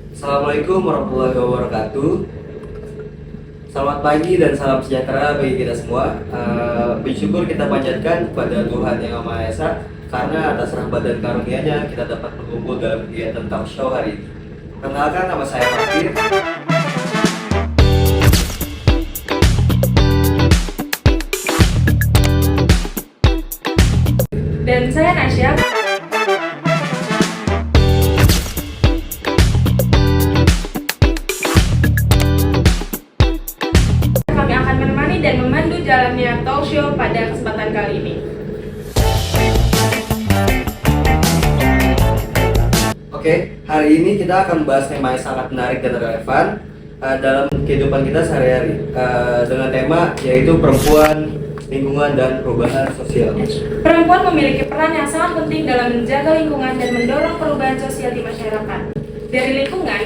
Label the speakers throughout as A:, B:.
A: Assalamualaikum warahmatullahi wabarakatuh. Selamat pagi dan salam sejahtera bagi kita semua. Bersyukur kita panjatkan kepada Tuhan Yang Maha Esa karena atas rahmat dan karunia-Nya kita dapat berkumpul dalam kegiatan talk show hari ini. Perkenalkan, nama saya Fakir.
B: Dan saya Nasya. Kami akan menemani dan memandu jalannya talk show pada kesempatan kali ini.
A: Oke, hari ini kita akan membahas tema yang sangat menarik dan relevan dalam kehidupan kita sehari-hari dengan tema yaitu perempuan, lingkungan, dan perubahan sosial.
B: Perempuan memiliki peran yang sangat penting dalam menjaga lingkungan dan mendorong perubahan sosial di masyarakat. Dari lingkungan,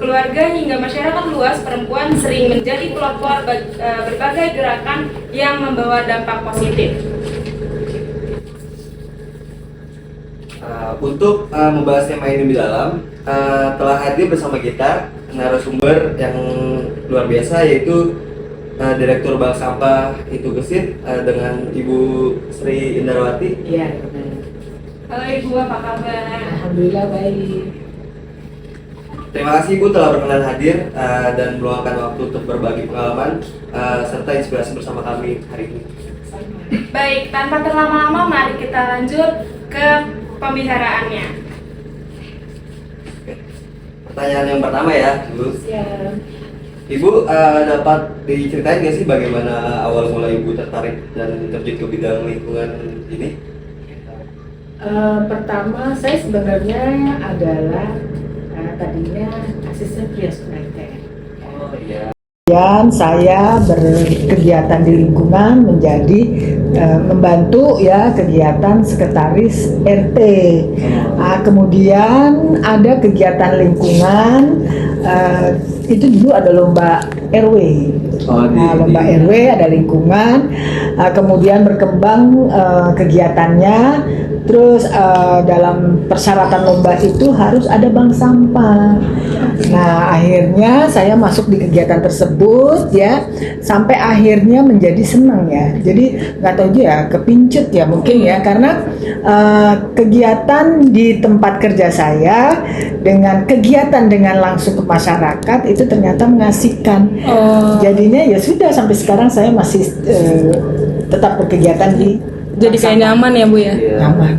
B: keluarga hingga masyarakat luas, perempuan sering menjadi pelopor berbagai gerakan yang membawa dampak positif.
A: Untuk membahas tema ini lebih dalam, telah hadir bersama kita narasumber yang luar biasa yaitu Direktur Bank Sampah Itu Gesit dengan Ibu Sri Indrawati.
C: Iya.
B: Halo Ibu, apa kabar?
C: Alhamdulillah baik.
A: Terima kasih Ibu telah berkenan hadir dan meluangkan waktu untuk berbagi pengalaman serta inspirasi bersama kami hari ini.
B: Baik, tanpa terlama-lama mari kita lanjut ke pembicaraannya.
A: Oke. Pertanyaan yang pertama ya, Ibu.
C: Siap.
A: Ibu dapat diceritain nggak sih bagaimana awal mula Ibu tertarik dan terjun ke bidang lingkungan ini?
C: Pertama saya sebenarnya adalah tadinya asisten Prias United.
A: Oh iya.
C: Kemudian saya berkegiatan di lingkungan menjadi membantu ya kegiatan sekretaris RT. Kemudian ada kegiatan lingkungan itu dulu ada lomba RW. Lomba RW ada lingkungan. Kemudian berkembang kegiatannya. Terus dalam persyaratan lomba itu harus ada bank sampah. Nah akhirnya saya masuk di kegiatan tersebut ya, sampai akhirnya menjadi senang ya. Jadi nggak tahu aja ya, kepincut ya mungkin ya, karena kegiatan di tempat kerja saya dengan kegiatan dengan langsung ke masyarakat itu ternyata mengasihkan. Jadinya ya sudah sampai sekarang saya masih tetap berkegiatan di.
D: Jadi kayak nyaman ya Bu ya?
C: Nyaman,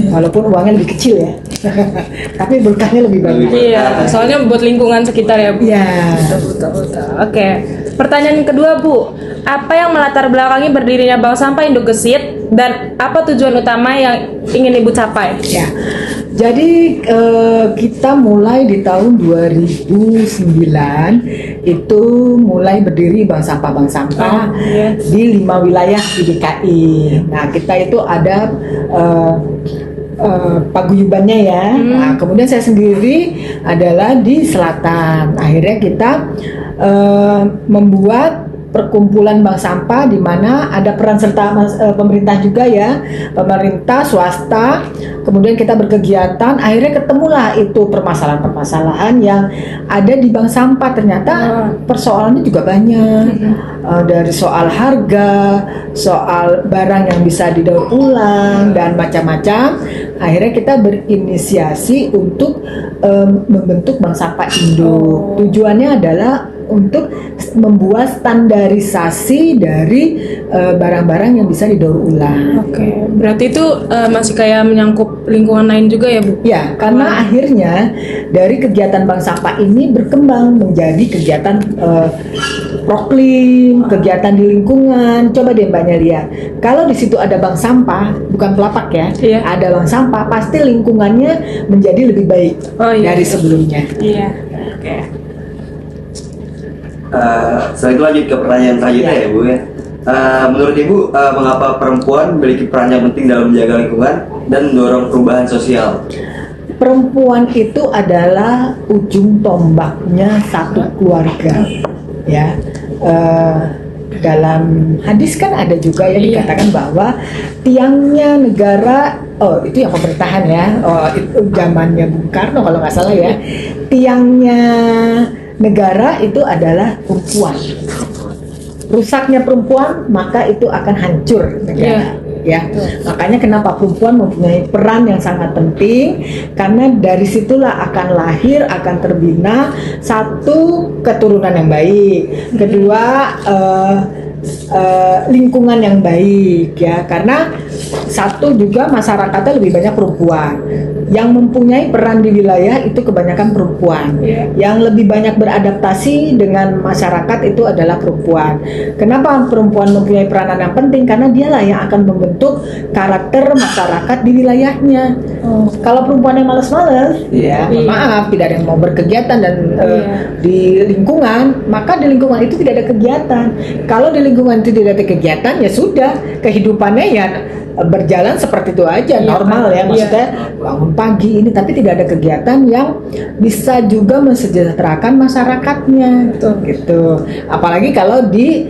C: walaupun uangnya lebih kecil ya, tapi berkahnya lebih banyak.
D: Iya, soalnya buat lingkungan sekitar ya Bu.
C: Iya.
D: Betul. Oke, pertanyaan kedua Bu, apa yang melatar belakangi berdirinya Bank Sampah Induk Gesit dan apa tujuan utama yang ingin Ibu capai?
C: Ya, jadi kita mulai di tahun 2009 itu mulai berdiri bank sampah di 5 wilayah di DKI. Nah kita itu ada paguyubannya ya. Nah, kemudian saya sendiri adalah di selatan. Akhirnya kita membuat perkumpulan bank sampah di mana ada peran serta pemerintah juga ya, pemerintah, swasta. Kemudian kita berkegiatan, akhirnya ketemulah itu permasalahan-permasalahan yang ada di bank sampah. Ternyata persoalannya juga banyak, dari soal harga, soal barang yang bisa didaur ulang dan macam-macam. Akhirnya kita berinisiasi untuk membentuk bank sampah induk. Tujuannya adalah untuk membuat standarisasi dari barang-barang yang bisa didaur ulang.
D: Oke, berarti itu masih kayak menyangkut lingkungan lain juga ya Bu?
C: Ya, karena akhirnya dari kegiatan bank sampah ini berkembang menjadi kegiatan proklim, kegiatan di lingkungan. Coba deh Mbaknya lihat, kalau di situ ada bank sampah, bukan pelapak ya, ada bank sampah, pasti lingkungannya menjadi lebih baik dari sebelumnya.
D: Iya. Oke.
A: Setelah itu lanjut ke pertanyaan selanjutnya ya Bu ya. Menurut Ibu, mengapa perempuan memiliki peran yang penting dalam menjaga lingkungan dan mendorong perubahan sosial?
C: Perempuan itu adalah ujung tombaknya satu keluarga, ya. Dalam hadis kan ada juga yang dikatakan bahwa tiangnya negara, itu yang pemerintahan ya, itu zamannya Bung Karno kalau nggak salah ya. tiangnya negara itu adalah perempuan. Rusaknya perempuan maka itu akan hancur negara. Ya, makanya kenapa perempuan mempunyai peran yang sangat penting, karena dari situlah akan lahir, akan terbina satu keturunan yang baik, kedua lingkungan yang baik, ya, karena satu juga masyarakatnya lebih banyak perempuan yang mempunyai peran di wilayah itu kebanyakan perempuan. Yang lebih banyak beradaptasi dengan masyarakat itu adalah perempuan. Kenapa perempuan mempunyai peranan yang penting? Karena dialah yang akan membentuk karakter masyarakat di wilayahnya. Kalau perempuan yang malas-malas, ya maaf, tidak ada yang mau berkegiatan dan di lingkungan, maka di lingkungan itu tidak ada kegiatan. Kalau di lingkungan itu tidak ada kegiatan, ya sudah, kehidupannya ya berjalan seperti itu aja, normal ya, maksudnya bangun pagi ini, tapi tidak ada kegiatan yang bisa juga mensejahterakan masyarakatnya, gitu. Apalagi kalau di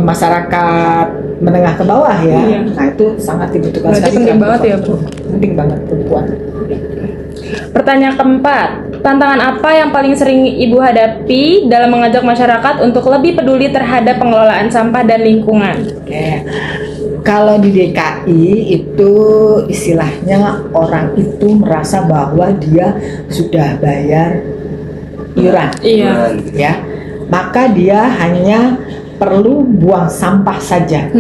C: masyarakat menengah ke bawah ya, nah itu sangat dibutuhkan sekali.
D: Penting banget ya, Bu.
C: Penting banget perempuan.
D: Pertanyaan keempat, tantangan apa yang paling sering Ibu hadapi dalam mengajak masyarakat untuk lebih peduli terhadap pengelolaan sampah dan lingkungan?
C: Oke. Kalau di DKI itu istilahnya orang itu merasa bahwa dia sudah bayar iuran, ya, maka dia hanya perlu buang sampah saja,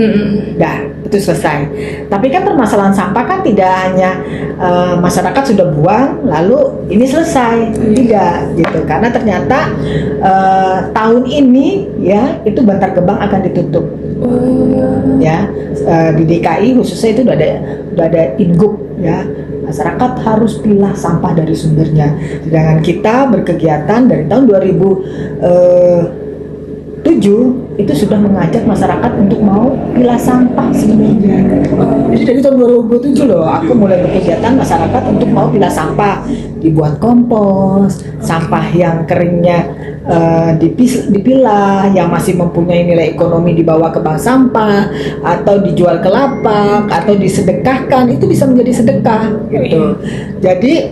C: dan itu selesai. Tapi kan permasalahan sampah kan tidak hanya masyarakat sudah buang lalu ini selesai, tidak gitu, karena ternyata tahun ini ya itu Bantar Gebang akan ditutup. Ya, di DKI khususnya itu udah ada ingup ya, masyarakat harus pilah sampah dari sumbernya. Sedangkan kita berkegiatan dari tahun 2007 itu sudah mengajak masyarakat untuk mau pilah sampah sebenarnya. Jadi dari tahun 2007 loh aku mulai berkegiatan masyarakat untuk mau pilah sampah, dibuat kompos, sampah yang keringnya dipilah, yang masih mempunyai nilai ekonomi dibawa ke bank sampah atau dijual ke lapak atau disedekahkan, itu bisa menjadi sedekah gitu. Jadi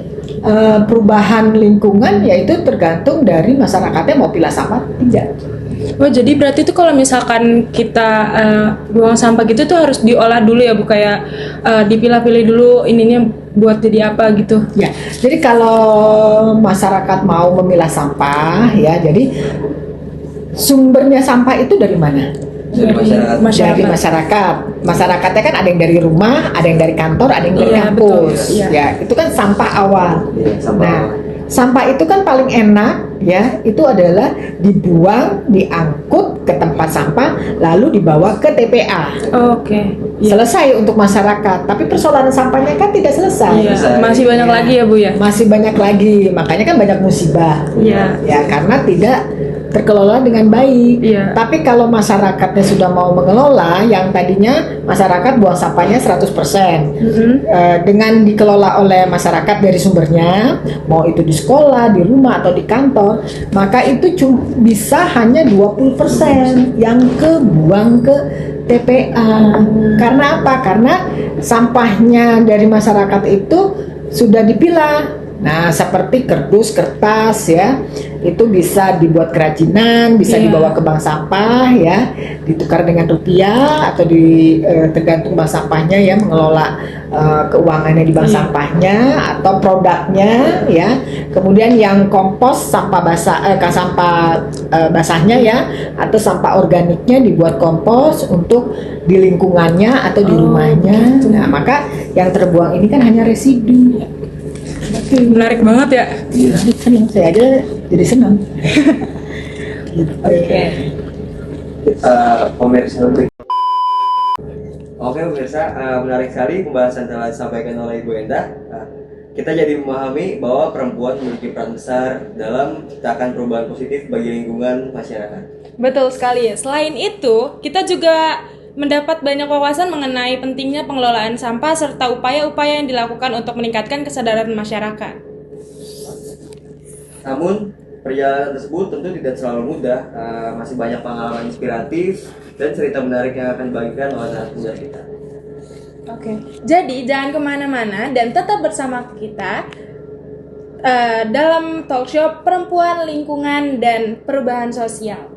C: perubahan lingkungan yaitu tergantung dari masyarakatnya mau pilah sampah tidak.
D: Oh, jadi berarti itu kalau misalkan kita buang sampah gitu tuh harus diolah dulu ya, Bu, kayak dipilah-pilih dulu ininya buat jadi apa gitu.
C: Ya, jadi kalau masyarakat mau memilah sampah ya, jadi sumbernya sampah itu dari mana?
A: Dari masyarakat.
C: Dari masyarakat. Masyarakatnya kan ada yang dari rumah, ada yang dari kantor, ada yang dari kampus.
D: Betul.
C: Ya, itu kan sampah awal.
A: Sampah
C: Nah,
A: awal.
C: sampah itu kan paling enak ya, itu adalah dibuang, diangkut ke tempat sampah, lalu dibawa ke TPA.
D: Oke.
C: Selesai untuk masyarakat. Tapi persoalan sampahnya kan tidak selesai.
D: Iya, masih banyak lagi ya, Bu ya.
C: Masih banyak lagi, makanya kan banyak musibah.
D: Iya.
C: Ya, karena tidak terkelola dengan baik.
D: Iya.
C: Tapi kalau masyarakatnya sudah mau mengelola, yang tadinya masyarakat buang sampahnya 100%, dengan dikelola oleh masyarakat dari sumbernya, mau itu di sekolah, di rumah atau di kantor, maka itu bisa hanya 20% yang kebuang ke TPA. Karena apa? Karena sampahnya dari masyarakat itu sudah dipilah. Nah, seperti kardus, kertas ya, itu bisa dibuat kerajinan, bisa dibawa ke bank sampah ya, ditukar dengan rupiah atau tergantung bank sampahnya ya, mengelola keuangannya di bank sampahnya atau produknya ya. Kemudian yang kompos, sampah basah, basahnya ya, atau sampah organiknya dibuat kompos untuk di lingkungannya atau di rumahnya. Nah, maka yang terbuang ini kan hanya residu.
D: Menarik banget ya.
A: Iya.
C: Senang, saya aja jadi senang.
D: Oke.
A: Pemirsa Oke pemirsa, menarik sekali pembahasan telah disampaikan oleh Ibu Endah. Kita jadi memahami bahwa perempuan memiliki peran besar dalam menciptakan perubahan positif bagi lingkungan masyarakat.
D: Betul sekali ya. Selain itu, kita juga mendapat banyak wawasan mengenai pentingnya pengelolaan sampah serta upaya-upaya yang dilakukan untuk meningkatkan kesadaran masyarakat.
A: Namun, perjalanan tersebut tentu tidak selalu mudah. Masih banyak pengalaman inspiratif dan cerita menarik yang akan dibagikan oleh narasumber kita.
D: Oke. Jadi, jangan kemana-mana dan tetap bersama kita dalam talk show Perempuan, Lingkungan, dan Perubahan Sosial.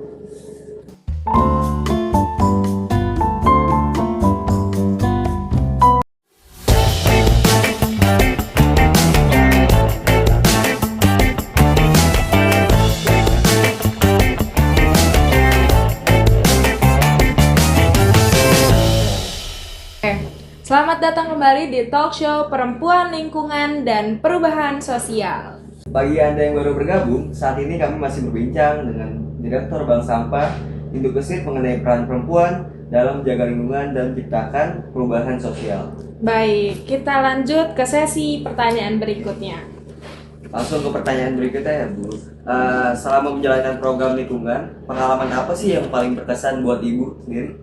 D: Selamat datang kembali di talk show Perempuan, Lingkungan, dan Perubahan Sosial.
A: Bagi Anda yang baru bergabung, saat ini kami masih berbincang dengan Direktur Bank Sampah Indogesit mengenai peran perempuan dalam menjaga lingkungan dan menciptakan perubahan sosial.
D: Baik, kita lanjut ke sesi pertanyaan berikutnya.
A: Langsung ke pertanyaan berikutnya ya Bu. Selama menjalankan program lingkungan, pengalaman apa sih yang paling berkesan buat Ibu sendiri?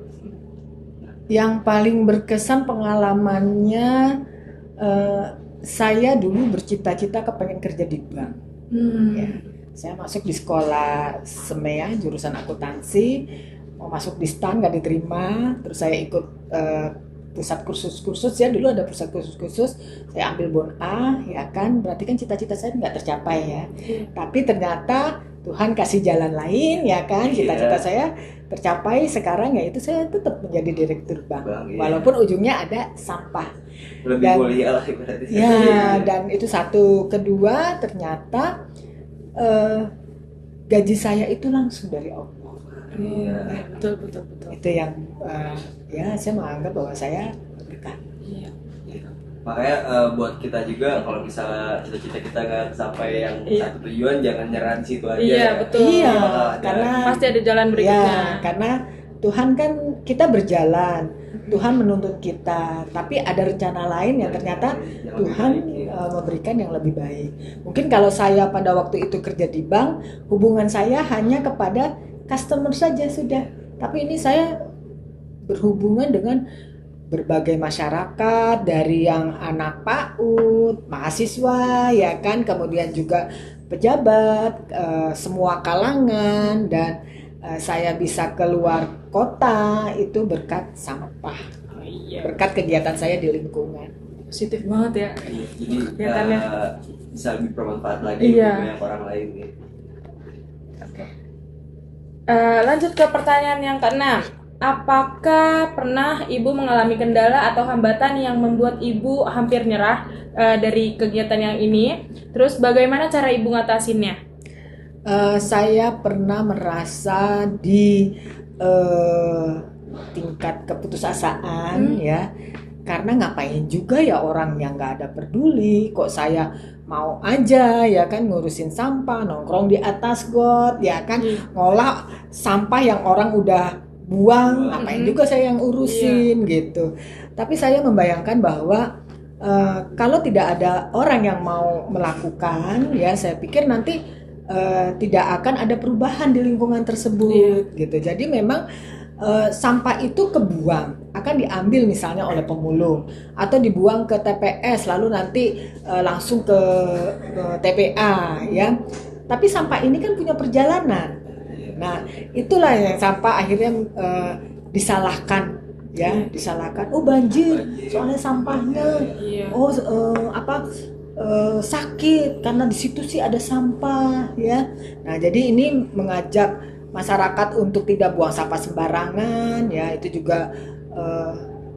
C: Yang paling berkesan pengalamannya, saya dulu bercita-cita kepengen kerja di bank. Ya. Saya masuk di sekolah SEMEA jurusan akuntansi, mau masuk di STAN nggak diterima, terus saya ikut pusat kursus-kursus, ya dulu ada pusat kursus-kursus, saya ambil bon A, ya kan, berarti kan cita-cita saya nggak tercapai ya. Tapi ternyata Tuhan kasih jalan lain, ya kan, cita-cita saya tercapai sekarang, yaitu saya tetap menjadi direktur bank, walaupun ujungnya ada sampah.
A: Lebih mulia lah berarti.
C: Ya, dan itu satu. Kedua, ternyata gaji saya itu langsung dari Allah.
A: Iya.
D: Betul.
C: Itu yang ya saya menganggap bahwa saya berkah.
D: Iya.
A: Makanya buat kita juga kalau misalnya cita-cita kita nggak sampai yang satu tujuan, jangan nyerah di situ aja.
D: Iya, betul.
C: Iya,
A: Bakal
C: karena
D: pasti ada jalan berikutnya.
C: ya, karena Tuhan kan kita berjalan, Tuhan menuntut kita, tapi ada rencana lain yang ternyata
A: Yang
C: Tuhan
A: lebih baik, ya.
C: memberikan yang lebih baik. Mungkin kalau saya pada waktu itu kerja di bank, hubungan saya hanya kepada customer saja sudah. Tapi ini saya berhubungan dengan berbagai masyarakat, dari yang anak PAUD, mahasiswa, ya kan, kemudian juga pejabat, semua kalangan, dan saya bisa keluar kota itu berkat sampah, berkat kegiatan saya di lingkungan.
D: Positif banget ya.
A: Jadi
D: Kelihatannya.
A: bisa lebih bermanfaat lagi
D: Iya.
A: untuk banyak orang lain nih.
D: Lanjut ke pertanyaan yang keenam. Apakah pernah Ibu mengalami kendala atau hambatan yang membuat Ibu hampir nyerah dari kegiatan yang ini? Terus bagaimana cara Ibu ngatasinnya?
C: Saya pernah merasa di tingkat keputusasaan ya, karena ngapain juga ya orang yang nggak ada peduli, kok saya mau aja ya kan ngurusin sampah, nongkrong di atas got ya kan, ngolah sampah yang orang udah buang, ngapain juga saya yang urusin gitu. Tapi saya membayangkan bahwa kalau tidak ada orang yang mau melakukan, ya saya pikir nanti tidak akan ada perubahan di lingkungan tersebut gitu. Jadi memang sampah itu kebuang, akan diambil misalnya oleh pemulung atau dibuang ke TPS, lalu nanti langsung ke TPA ya. Tapi sampah ini kan punya perjalanan. Nah, itulah yang sampah akhirnya disalahkan ya, disalahkan. Oh banjir, soalnya sampahnya. Oh sakit karena di situ sih ada sampah ya. Nah, jadi ini mengajak masyarakat untuk tidak buang sampah sembarangan ya. Itu juga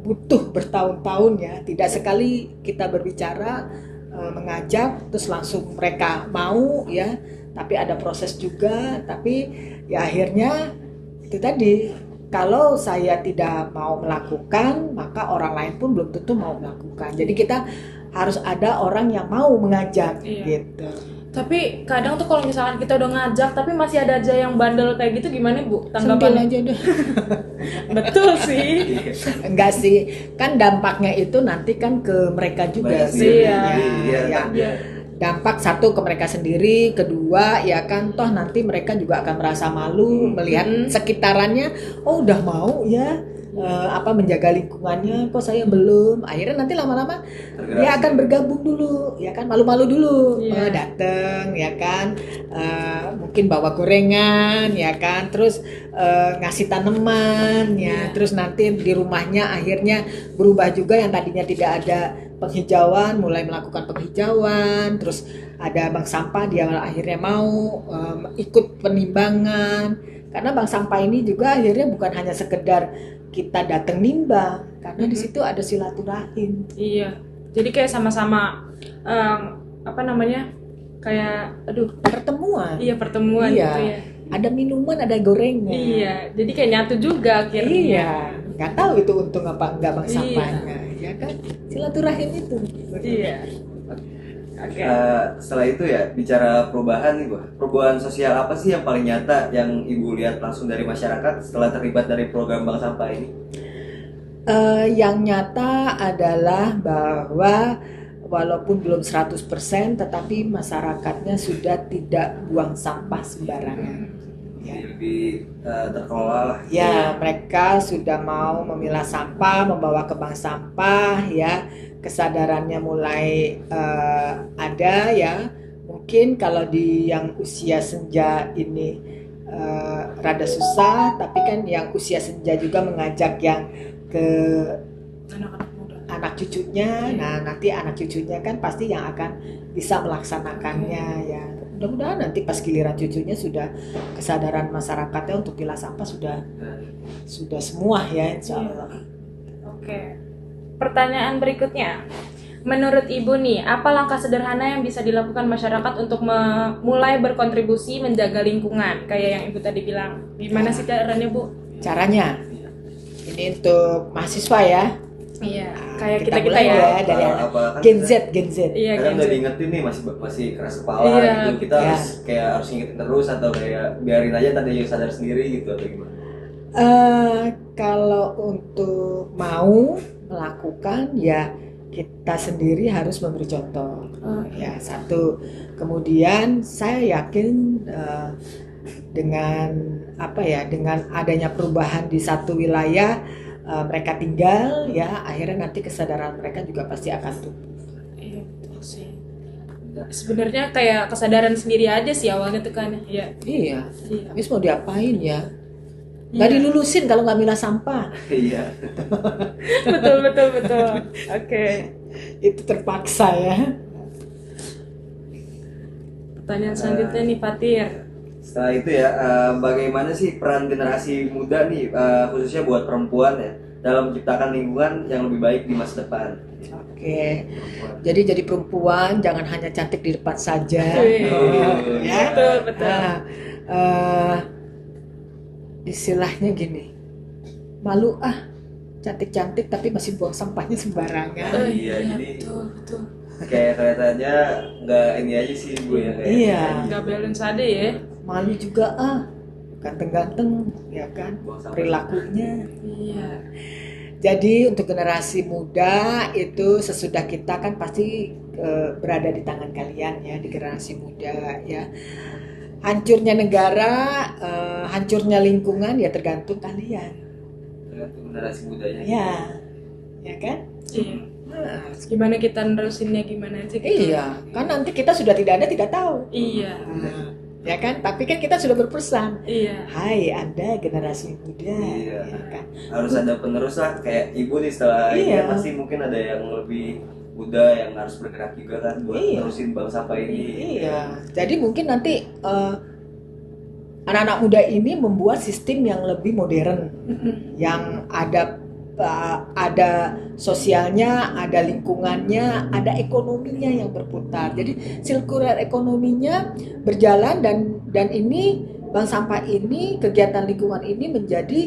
C: butuh bertahun-tahun ya. Tidak sekali kita berbicara mengajak terus langsung mereka mau ya. Tapi ada proses juga, tapi ya akhirnya itu tadi, kalau saya tidak mau melakukan, maka orang lain pun belum tentu mau melakukan. Jadi kita harus ada orang yang mau mengajak gitu.
D: Tapi kadang tuh kalau misalkan kita udah ngajak tapi masih ada aja yang bandel kayak gitu, gimana Bu?
C: Sentil
D: Tanggapan
C: aja deh.
D: Betul sih.
C: Enggak sih, kan dampaknya itu nanti kan ke mereka juga
A: Banyak
C: sih.
A: Iya.
C: Dampak satu ke mereka sendiri, kedua ya kan toh nanti mereka juga akan merasa malu melihat sekitarannya, oh udah mau ya menjaga lingkungannya, kok saya belum. Akhirnya nanti lama-lama dia akan bergabung dulu, ya kan, malu-malu dulu,
D: Iya.
C: dateng, ya kan, mungkin bawa gorengan, ya kan, terus ngasih tanaman, ya, terus nanti di rumahnya akhirnya berubah juga, yang tadinya tidak ada penghijauan, mulai melakukan penghijauan, terus ada bank sampah, dia akhirnya mau ikut penimbangan, karena bank sampah ini juga akhirnya bukan hanya sekedar kita datang nimbang, karena di situ ada silaturahim.
D: Iya. Jadi kayak sama-sama kayak
C: Pertemuan.
D: iya pertemuan
C: Iya.
D: gitu ya.
C: Ada minuman, ada gorengan.
D: Iya. Jadi kayak nyatu juga akhirnya.
C: Iya. Nggak tahu itu untung apa enggak bank
D: Iya.
C: sampahnya, ya kan? Silaturahim itu.
D: Iya. Oke.
A: Setelah itu ya bicara perubahan nih gua. Perubahan sosial apa sih yang paling nyata yang ibu lihat langsung dari masyarakat setelah terlibat dari program bank sampah ini?
C: Yang nyata adalah bahwa walaupun belum 100%, tetapi masyarakatnya sudah tidak buang sampah sembarangan. Ya.
A: Lebih terkelola lah.
C: Ya, mereka sudah mau memilah sampah, membawa ke bank sampah, ya. Kesadarannya mulai ada, ya. Mungkin kalau di yang usia senja ini rada susah, tapi kan yang usia senja juga mengajak yang ke
D: Anak-anak muda.
C: anak cucunya. Nah, nanti anak cucunya kan pasti yang akan bisa melaksanakannya, ya. Mudah-mudahan nanti pas giliran cucunya sudah kesadaran masyarakatnya untuk pilah sampah sudah semua, ya, insya Allah.
D: Oke. Pertanyaan berikutnya. Menurut Ibu nih, apa langkah sederhana yang bisa dilakukan masyarakat untuk mulai berkontribusi menjaga lingkungan? Kayak yang Ibu tadi bilang. Gimana sih caranya, Bu?
C: Caranya, ini untuk mahasiswa, ya.
D: Iya, kayak
C: Kita
D: kita-kita
C: mulai,
D: ya.
C: dari
A: Apa-
C: Gen Z.
D: Iya,
A: Kadang udah
D: gitu.
A: diingetin nih masih keras kepala
D: Iya,
A: gitu. Kita
C: ya.
A: harus ingetin terus atau kayak biarin aja tadi sadar sendiri gitu atau gimana?
C: Kalau untuk mau melakukan, ya kita sendiri harus memberi contoh. Ya, satu. Kemudian saya yakin dengan dengan adanya perubahan di satu wilayah mereka tinggal, ya, akhirnya nanti kesadaran mereka juga pasti akan tumbuh.
D: Iya, betul sih. Sebenarnya kayak kesadaran sendiri aja sih awalnya tuh kan. Iya.
C: Iya.
D: Iya.
C: Habis mau diapain, ya? Nggak
D: Iya.
C: dilulusin kalau nggak milah sampah.
A: Iya.
D: Betul. Oke.
C: Itu terpaksa, ya.
D: Pertanyaan selanjutnya nih, Fatir.
A: Setelah itu ya, bagaimana sih peran generasi muda nih, khususnya buat perempuan ya, dalam menciptakan lingkungan yang lebih baik di masa depan?
C: Oke. Jadi perempuan jangan hanya cantik di depan saja.
A: Ya.
D: Betul.
C: Nah, istilahnya gini, malu cantik-cantik tapi masih buang sampahnya sembarangan.
A: Iya, jadi
D: Betul.
A: kayak kelihatannya nggak ini aja sih Bu ya kayak.
C: Iya.
D: Nggak balance aja ya.
C: Malu juga ganteng-ganteng, ya kan, perilakunya.
D: Iya.
C: Jadi untuk generasi muda itu sesudah kita kan pasti berada di tangan kalian, ya, di generasi muda, ya. Hancurnya negara, hancurnya lingkungan, ya tergantung kalian.
A: Tergantung generasi mudanya.
C: Ya kan?
D: Iya.
C: Nah,
D: Gimana kita nerusinnya gimana aja gitu.
C: iya, kan nanti kita sudah tidak ada, tidak tahu.
D: Iya.
C: Ya kan? Tapi kan kita sudah berpesan.
D: Iya.
C: Hai Anda generasi muda,
A: Iya.
C: ya kan?
A: Harus ada penerus lah, kayak ibu nih setelah ini
C: Iya.
A: kan pasti mungkin ada yang lebih muda yang harus bergerak juga kan buat
C: Iya.
A: terusin bank sampah ini.
C: Iya. Jadi mungkin nanti anak-anak muda ini membuat sistem yang lebih modern, yang ada sosialnya, ada lingkungannya, ada ekonominya yang berputar. Jadi sirkular ekonominya berjalan dan ini bank sampah ini, kegiatan lingkungan ini menjadi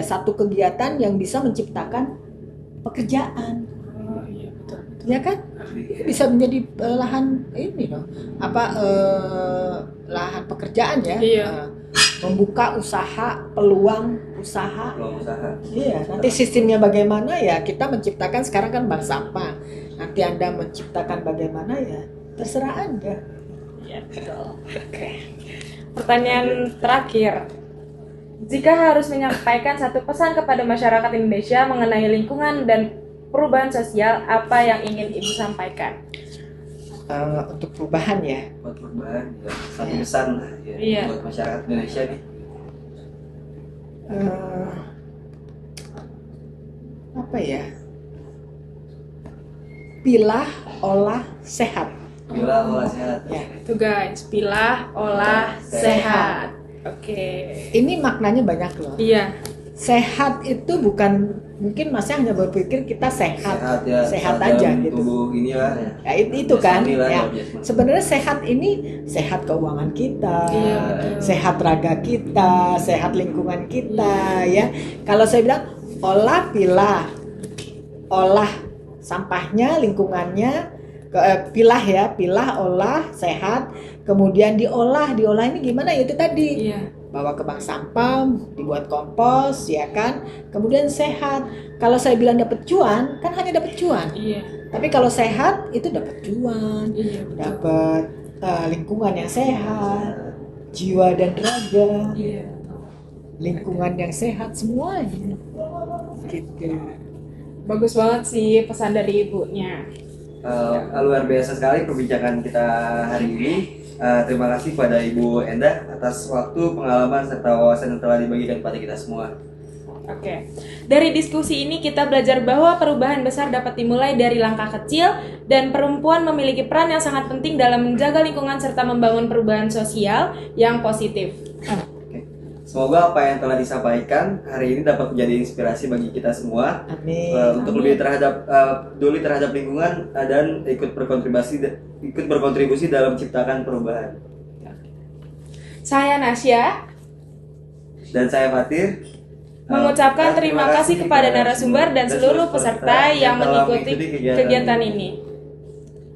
C: satu kegiatan yang bisa menciptakan pekerjaan.
D: Oh, iya betul.
C: Ya kan? Bisa menjadi lahan ini loh. Lahan pekerjaan, ya.
D: Iya.
C: Membuka usaha, peluang usaha.
A: Kalau usaha.
C: Iya, nanti sistemnya bagaimana, ya kita menciptakan sekarang kan bank sampah. Nanti Anda menciptakan bagaimana, ya terserah Anda.
D: Iya betul. Oke. Pertanyaan terakhir. Jika harus menyampaikan satu pesan kepada masyarakat Indonesia mengenai lingkungan dan perubahan sosial, apa yang ingin Ibu sampaikan?
C: Untuk perubahan ya.
A: Buat perubahan ya, satu pesan lah ya,
D: Iya.
A: buat masyarakat Indonesia nih.
C: Apa ya? Pilah, olah, sehat.
A: Bila olah sehat.
C: Ya.
D: Tuh guys, pilah, olah, sehat. Oke.
C: Ini maknanya banyak loh.
D: Iya.
C: Sehat itu bukan, mungkin masnya hanya berpikir kita sehat,
A: Ya,
C: sehat
A: dalam
C: aja gitu.
A: tubuh ini lah ya.
C: Ya, itu kan.
A: Jasmani lah,
C: Ya.
A: jasmani.
C: Sebenarnya sehat ini sehat keuangan kita,
D: Iya, betul.
C: sehat raga kita, sehat lingkungan kita, ya. Kalau saya bilang olah, pilah, olah sampahnya, lingkungannya, pilah ya, pilah, olah, sehat, kemudian diolah ini gimana ya itu tadi.
D: Iya.
C: Bawa ke bank sampah, dibuat kompos, ya kan. Kemudian sehat. Kalau saya bilang dapat cuan, kan hanya dapat cuan.
D: Iya.
C: Tapi kalau sehat itu dapat cuan,
D: Iya, betul.
C: dapat lingkungan yang sehat, jiwa dan raga,
D: Iya.
C: lingkungan yang sehat semuanya. Gitu.
D: Bagus banget sih pesan dari ibunya.
A: Luar biasa sekali perbincangan kita hari ini. Terima kasih pada Ibu Endah atas waktu, pengalaman, serta wawasan yang telah dibagikan kepada kita semua.
D: Oke. Dari diskusi ini kita belajar bahwa perubahan besar dapat dimulai dari langkah kecil dan perempuan memiliki peran yang sangat penting dalam menjaga lingkungan serta membangun perubahan sosial yang positif.
A: Semoga apa yang telah disampaikan hari ini dapat menjadi inspirasi bagi kita semua.
C: Amin.
A: Untuk lebih peduli terhadap lingkungan dan ikut berkontribusi dalam menciptakan perubahan.
D: Saya Nasya
A: Dan saya Fatir
D: mengucapkan terima kasih kepada narasumber dan seluruh peserta yang mengikuti kegiatan ini.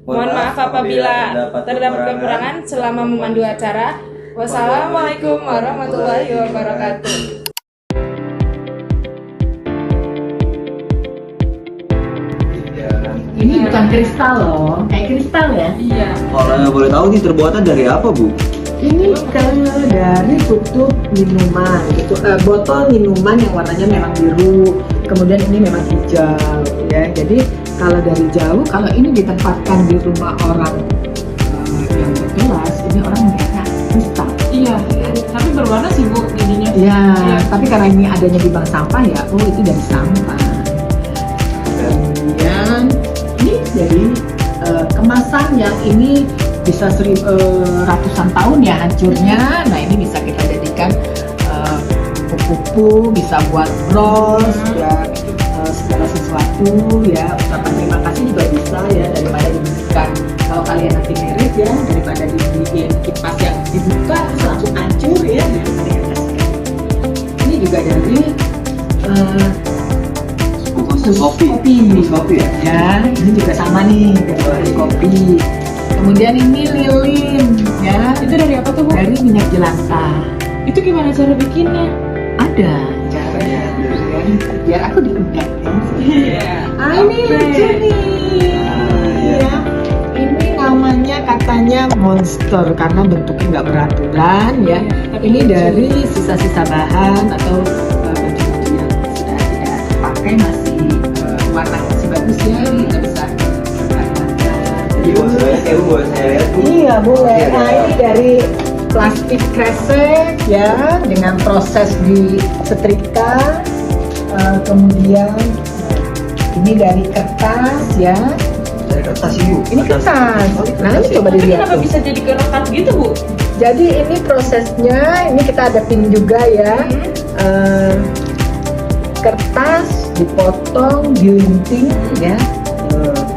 D: Mohon maaf apabila terdapat kekurangan selama memandu acara. Wassalamualaikum warahmatullahi wabarakatuh.
C: Ini bukan kristal loh, kayak kristal ya.
D: Iya.
A: Kalau boleh tahu ini terbuatan dari apa, Bu?
C: Ini dari tutup minuman gitu, botol minuman yang warnanya memang biru, kemudian ini memang hijau ya. Jadi kalau dari jauh, kalau ini ditempatkan di rumah orang yang berkelas, ini orang melihatnya kristal.
D: Iya. Tapi berwarna sih Bu jadinya.
C: Ya, tapi karena ini adanya di bank sampah ya, oh itu dari sampah. Kemudian ini dari kemasan yang ini bisa ratusan tahun ya hancurnya. Nah ini bisa kita jadikan kupu-kupu, bisa buat bros ya, segala sesuatu ya. Ucapan terima kasih juga bisa ya, daripada diberikan kalau kalian nanti merit ya, daripada dibeliin kipas yang dibuka terus langsung hancur ya, daripada yang kasihkan. Ini juga dari kopi ya, ini juga sama nih dari kopi. Kemudian ini lilin ya,
D: Itu dari apa tuh Bu?
C: dari minyak jelantah.
D: Itu gimana cara bikinnya?
C: Ada caranya ya. Biar aku diundang ya.
D: Iya.
C: Ini lucu nih ya. Ini namanya katanya monster karena bentuknya nggak beraturan ya. Ini dari sisa-sisa bahan atau baju-baju yang sudah tidak pakai, masih warnanya masih bagus ya, kita bisa
A: Jadi buat saya lihat, Bu.
C: Iya boleh. Nah ini dari plastik kresek ya, dengan proses di setrika. Kemudian ini dari kertas ya.
A: Dari kertas ini, Bu.
C: Ini kertas. Nah ini coba
D: Tapi
C: dilihat
D: kenapa
C: tuh.
D: bisa jadi kerekat gitu Bu?
C: Jadi ini prosesnya, ini kita ada pin juga ya. Kertas dipotong, dilinting ya.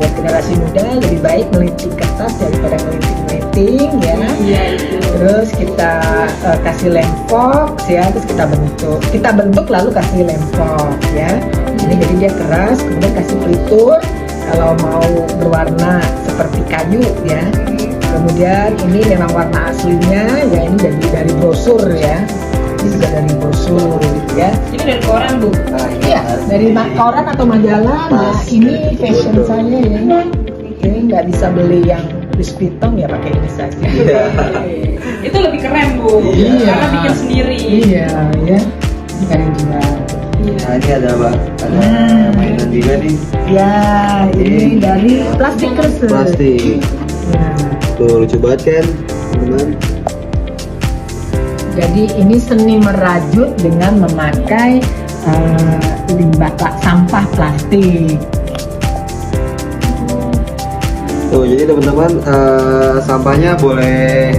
C: Buat generasi muda lebih baik melinting kertas daripada melinting ya.
D: Iya itu.
C: Terus kita kasih lem fox ya, terus kita bentuk lalu kasih lem fox ya. Ini jadi dia keras, kemudian kasih pelitur kalau mau berwarna seperti kayu ya. Kemudian ini memang warna aslinya ya, ini jadi dari brosur ya. Ini juga dari brosur ya.
D: Ini dari koran Bu.
C: Iya, dari koran atau majalah. Nah, ini fashion saya ya. Ini nggak bisa beli yang bis pitong ya, pakai ini saja.
A: Iya.
D: Itu lebih keren Bu.
C: Iya.
D: Karena bikin sendiri.
C: Iya, ya. Bukan yang jual.
A: Nah ini ada apa? Ada mainan juga nih.
C: Ya, ini dari plastik kresek.
A: Plastik.
C: Nah,
A: Tuh lucu banget kan, teman-teman.
C: jadi ini seni merajut dengan memakai sampah plastik.
A: Tuh jadi teman-teman sampahnya boleh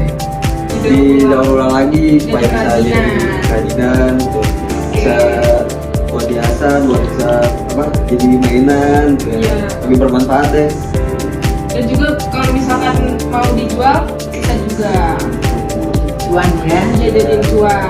A: didaur ulang lagi supaya bisa jadi kerajinan, tuh bisa buat hiasan, buat bisa apa? Jadi mainan,
D: Iya.
A: lebih bermanfaat deh.
D: Dan juga kalau misalkan mau dijual bisa juga
C: Cuan ya.
D: jadi cuan.